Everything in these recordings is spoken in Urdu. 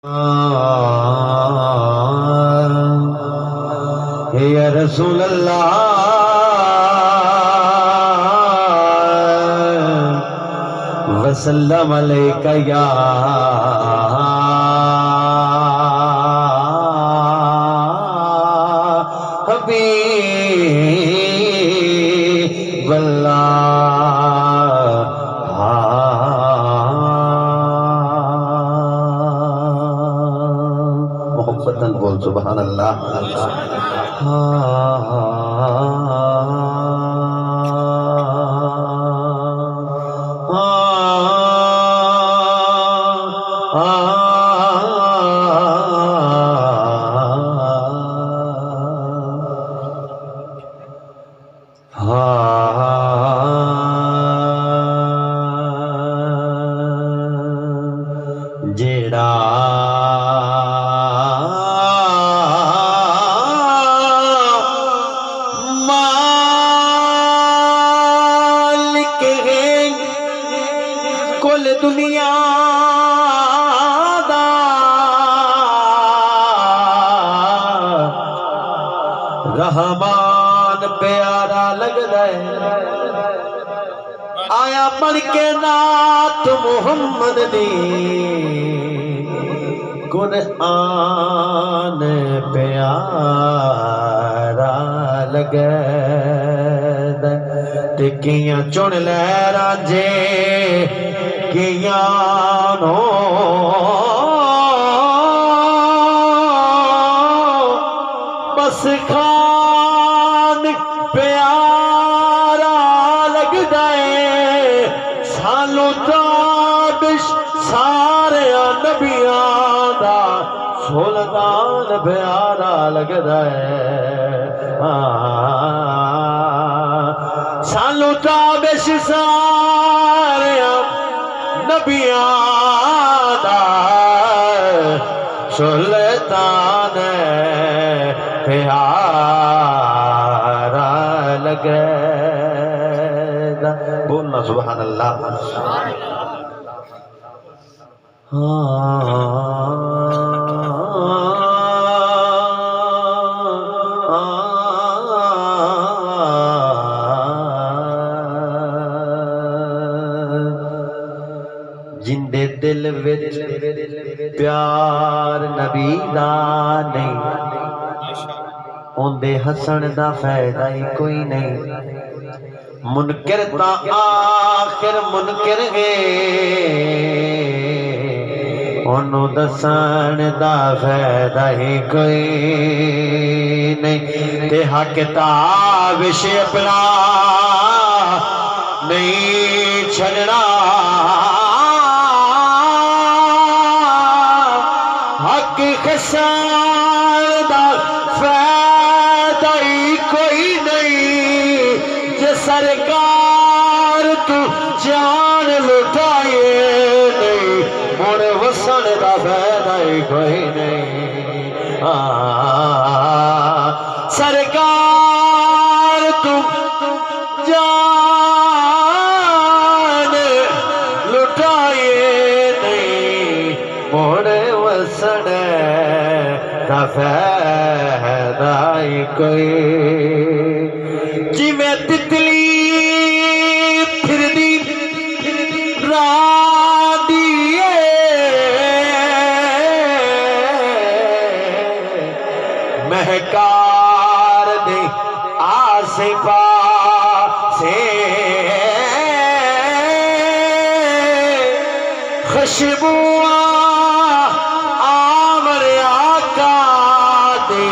یا رسول اللہ وسلم علیک یا حبیب محبتاً بول سبحان اللہ جیڑا مالک ہے کل دنیا دا رحمان پیارا لگدا ہے آیا پڑھ کے نات محمد دی قرآن پیارا لگے ٹکیاں چن لے راجے کیاں نو بس خان پیارا لگدا ہے سانو تابش سارے نبیاں دا سلطان پیارا لگدا ہے سانو تابش سارے نبیاں دا سلطان پیارا لگدا بولنا سبحان اللہ جندے دل وچ پیار نبی دا نہیں اوندے ہسن دا فائدہ ہی کوئی نہیں منکر تا آخر منکر ہے انہوں دسان دا فائدہ ہی کوئی نہیں تے حق تابش اپنا نہیں چھڑنا حق خسان دا فائدہ ہی کوئی نہیں جے سرکار تو جان لٹائے نہیں مڑ وسن دا فائدہ ہی کوئی نہیں سرکار تو جان لٹائے نہیں مڑ وسن دا فائدہ ہی کوئی جی میں تتلی پھر دی رادیے مہکار دے آسے پاسے خوشبو آمر آقا دے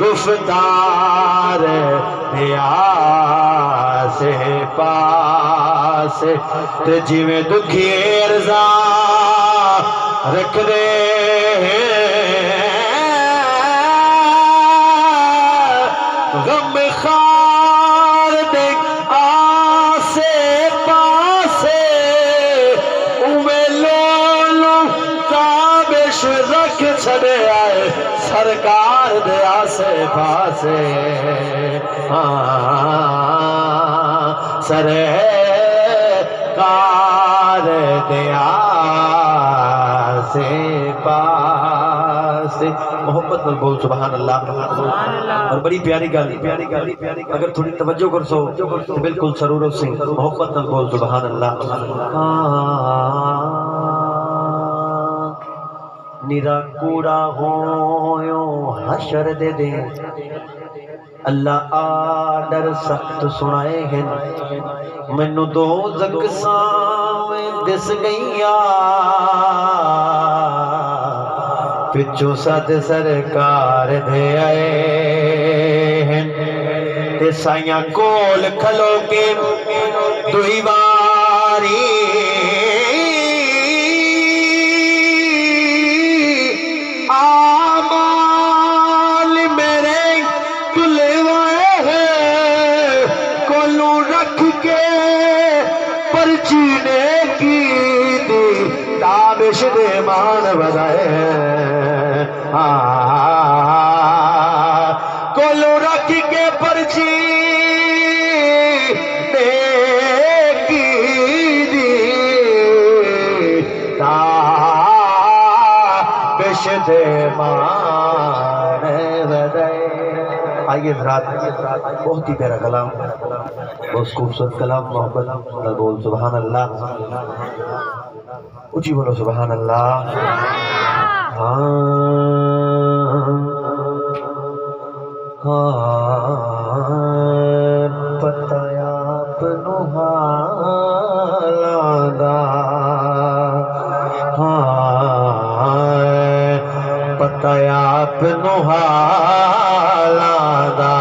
گفتار سے پاس جی میں دکھی ارزا رکھ دے غم خار دے آسے پاسے اوے لولو تابش رکھ چھڑے آئے سرکار دے آسے پاسے سرکار دے آسے پاسے پاس محبت نال بول سبحان اللہ اور بڑی پیاری گل اگر تھوڑی توجہ کر سو تو بالکل سرور سے محبت نال بول سبحان اللہ نیرا کوڑا ہویو حشر دے دے اللہ آڈر سخت سنائے ہیں منو دوزخ سامنے دس گئیا پچھو سد سرکار دے آئے ہیں تے سائیاں کول کھلو کے دوئی باری پرچینے کی دی تابش دے مان بدائے کولو رکھ کے پرچینے کی دی تابش دے مان بدائے آئیے حضرات بہت ہی پیارا کلام بہت خوبصورت کلام محبت بول سبحان اللہ اچھی بولو سبحان اللہ پتہ آپ نو حالاں دا پتہ آپ نو حالاں دا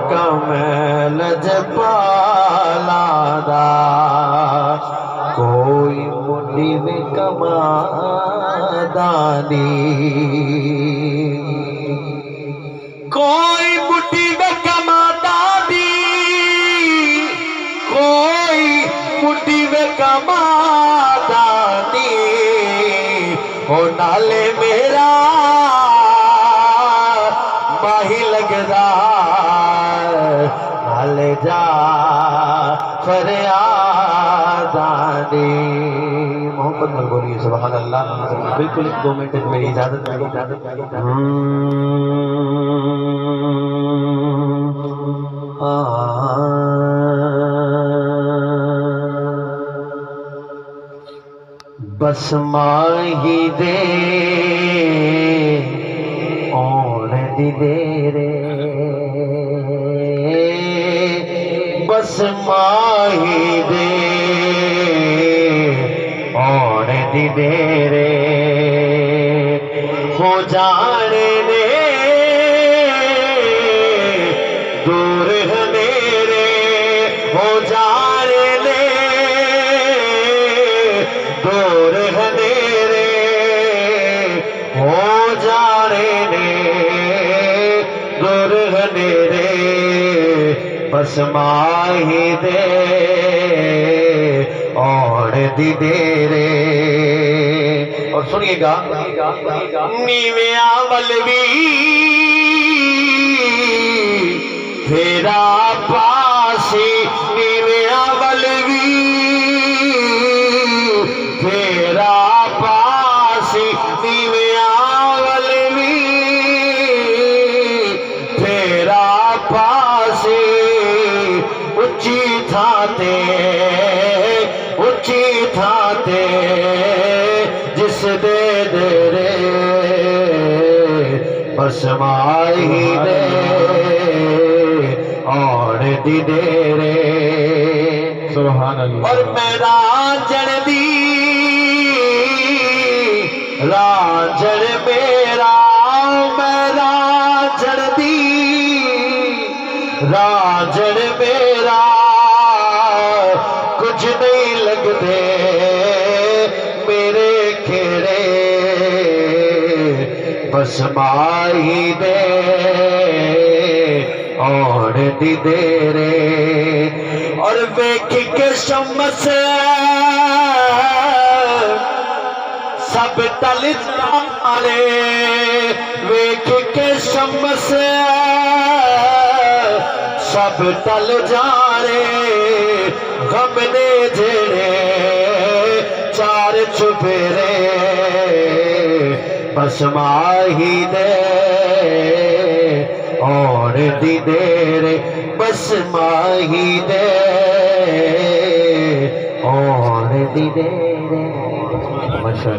کمل جپالا دا کوئی منڈی میں کمادانی کوئی منڈی میں کمادانی کوئی منڈی میں کمادانی ہو نالے میرا ماہی لگدا لے جا فریادانی محبت مل بولیے سبحان اللہ بالکل 2 منٹ میری اجازت بس ماہی دے اون دی دیرے بس ماہی دے اور دی دیرے ہو جانے دے دور ہنیرے ہو جانے دے دور ہنیرے ہو جانے دے دور ہنیرے بس ماہی دے اور دی دیرے اور سنیے گا نیویاں ولوی تیرا پاسی نیویاں ولوی تیرا پاسی نیویاں ولوی تیرا پاسی اچھی تھاتے جس دے دیرے بس ماہی دے اور دی دیرے سبحان اللہ اور میں راجن دی راجن میرا میں راجن دی راجن میرا کچھ نہیں لگتے میرے کھیڑے بس ماہی دے اور دی دیرے اور ویکھ کے شمس سب ٹل جانے ویکھ کے شمس سب ٹل جانے غم نے جڑے چار چپیرے بس ماہی دے اور دی دیر بس ماہی دے اور دی دیر